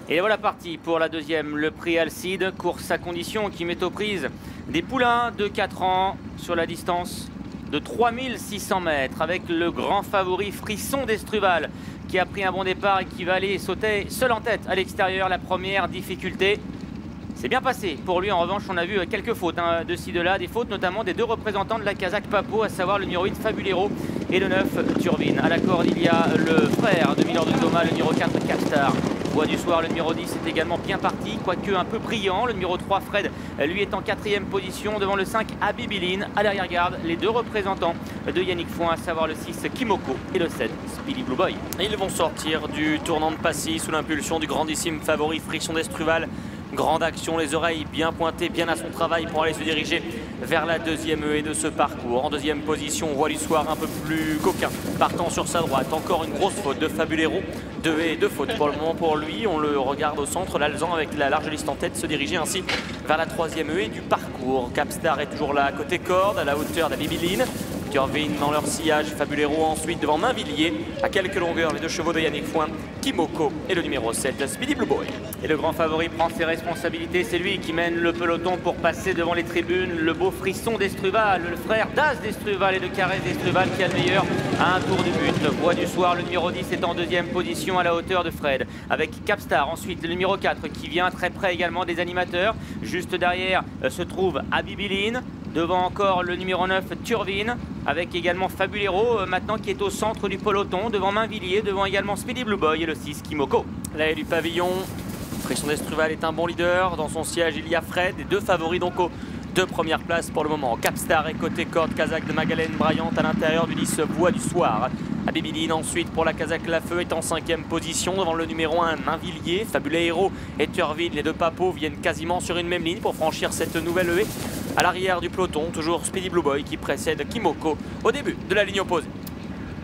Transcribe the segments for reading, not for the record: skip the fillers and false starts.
Et voilà parti pour la deuxième, le prix Alcide, course à condition qui met aux prises des poulains de 4 ans sur la distance de 3600 mètres avec le grand favori Frisson d'Estruval qui a pris un bon départ et qui va aller sauter seul en tête à l'extérieur. La première difficulté, c'est bien passé pour lui. En revanche, on a vu quelques fautes de ci, de là, des fautes notamment des deux représentants de la Kazakh Papo, à savoir le numéro 8 Fabulero et le 9 Turbine. À la corde, il y a le frère de Milord de Thomas, le numéro 4 Capstar. Voix du soir, le numéro 10 est également bien parti, quoique un peu brillant. Le numéro 3 Fred, lui, est en 4e position devant le 5 Abibiline. À l'arrière-garde, les deux représentants de Yannick Foin, à savoir le 6 Kimoko et le 7 Speedy Blue Boy. Et ils vont sortir du tournant de Passy sous l'impulsion du grandissime favori Frisson d'Estruval. Grande action, les oreilles bien pointées, bien à son travail pour aller se diriger vers la deuxième haie de ce parcours. En deuxième position, Voix du soir un peu plus coquin, partant sur sa droite. Encore une grosse faute de Fabulero. 2 haies, 2 fautes pour le moment pour lui. On le regarde au centre, l'Alzan avec la large liste en tête, se diriger ainsi vers la troisième haie du parcours. Capstar est toujours là à côté corde, à la hauteur d'Abibiline. Turbine dans leur sillage, Fabulero ensuite devant Mainvilliers, à quelques longueurs les deux chevaux de Yannick Foin, Kimoko et le numéro 7 Speedy Blue Boy. Et le grand favori prend ses responsabilités, c'est lui qui mène le peloton pour passer devant les tribunes. Le beau Frisson d'Estruval, le frère d'As d'Estruval et de Carrez d'Estruval qui a le meilleur à un tour du but. Voix du soir, le numéro 10 est en deuxième position à la hauteur de Fred, avec Capstar. Ensuite le numéro 4 qui vient très près également des animateurs. Juste derrière se trouve Abibiline. Devant encore le numéro 9 Turbine, avec également Fabulero maintenant qui est au centre du peloton, devant Mainvilliers, devant également Speedy Blue Boy et le 6 Kimoko. La haie du pavillon, Frisson d'Estruval est un bon leader. Dans son siège, il y a Fred, et deux favoris donc aux deux premières places pour le moment. Capstar est côté corde kazakh de Magalène Bryant à l'intérieur du 10 Voix du soir. Abibiline ensuite pour la Kazakh Lafeu est en 5e position devant le numéro 1 Mainvilliers. Fabulero et Turville, les deux papos, viennent quasiment sur une même ligne pour franchir cette nouvelle haie. À l'arrière du peloton, toujours Speedy Blue Boy qui précède Kimoko au début de la ligne opposée.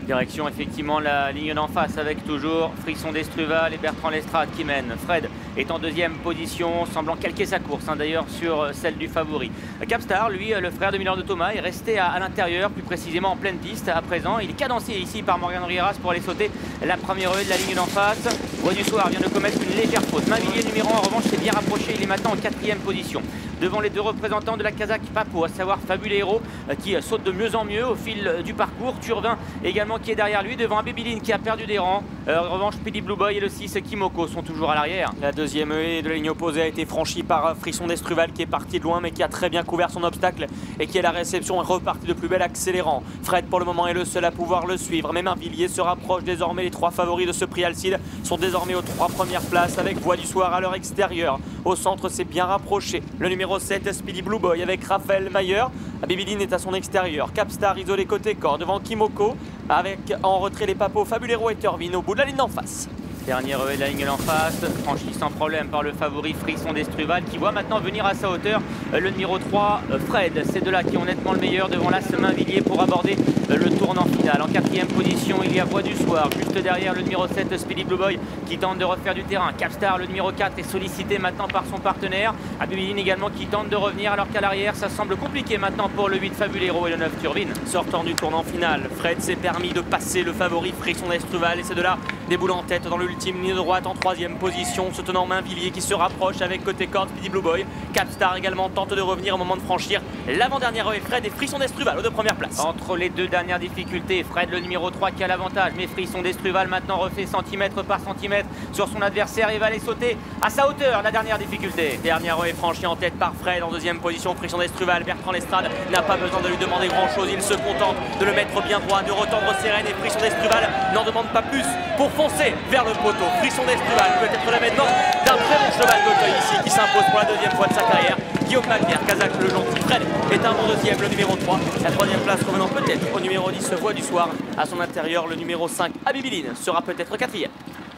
Direction effectivement la ligne d'en face avec toujours Frisson d'Estruval et Bertrand Lestrade qui mène. Fred est en deuxième position, semblant calquer sa course d'ailleurs sur celle du favori. Capstar, lui, le frère de Milord de Thomas, est resté à l'intérieur, plus précisément en pleine piste à présent. Il est cadencé ici par Morgan Rieras pour aller sauter la première haie de la ligne d'en face. Voix du soir vient de commettre une légère faute. Mainvilliers numéro 1 en revanche s'est bien rapproché, il est maintenant en 4e position. Devant les deux représentants de la Kazakh Papo, à savoir Fabulero qui saute de mieux en mieux au fil du parcours. Turbin également qui est derrière lui, devant Abibiline qui a perdu des rangs. En revanche, Speedy Blue Boy et le 6 Kimoko sont toujours à l'arrière. La deuxième haie de la ligne opposée a été franchie par Frisson d'Estruval qui est parti de loin mais qui a très bien couvert son obstacle et qui est la réception est reparti de plus belle accélérant. Fred pour le moment est le seul à pouvoir le suivre. Mais Mainvilliers se rapproche désormais. Les trois favoris de ce prix Alcide sont désormais aux 3 premières places avec Voix du soir à leur extérieur. Au centre, c'est bien rapproché. Le numéro 7 Speedy Blue Boy avec Raphaël Mayer. Abibiline est à son extérieur. Capstar isolé côté corps devant Kimoko avec en retrait les papos Fabulero et Turvine au bout de la ligne d'en face. Dernière haie de la ligne d'en face, franchi sans problème par le favori Frisson d'Estruval qui voit maintenant venir à sa hauteur le numéro 3 Fred. Ces deux-là qui ont nettement le meilleur devant l'As Mainvilliers pour aborder le tournant final. En 4e position, il y a Voix du soir. Juste derrière le numéro 7 Speedy Blue Boy qui tente de refaire du terrain. Capstar, le numéro 4, est sollicité maintenant par son partenaire. Abibiline également qui tente de revenir alors qu'à l'arrière, ça semble compliqué maintenant pour le 8 Fabulero et le 9 Turbine. Sortant du tournant final, Fred s'est permis de passer le favori Frisson d'Estruval et ces deux-là déboulent en tête dans l'ultime ligne droite en 3e position, se tenant Mainvilliers qui se rapproche avec côté corde Speedy Blue Boy. Capstar également tente de revenir au moment de franchir l'avant-dernière haie. Fred et Frisson d'Estruval aux 2 premières places. Entre les deux dernières difficultés, Fred le numéro 3 qui a l'avantage, mais Frisson d'Estruval maintenant refait centimètre par centimètre sur son adversaire et va aller sauter à sa hauteur la dernière difficulté. Dernière haie franchie en tête par Fred en 2e position, Frisson d'Estruval. Bertrand Lestrade n'a pas besoin de lui demander grand chose, il se contente de le mettre bien droit, de retendre ses rênes et Frisson d'Estruval n'en demande pas plus pour foncer vers le poteau. Frisson d'Estruval peut être l'avènement d'un très bon cheval d'Auteuil ici qui s'impose pour la 2e fois de sa carrière. Guillaume Magnier, Kazakh le gentil. Fred est un bon 2e, le numéro 3. La 3e place revenant peut-être au numéro 10 Voix du soir. À son intérieur, le numéro 5 Abibiline sera peut-être 4e.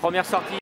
Première sortie.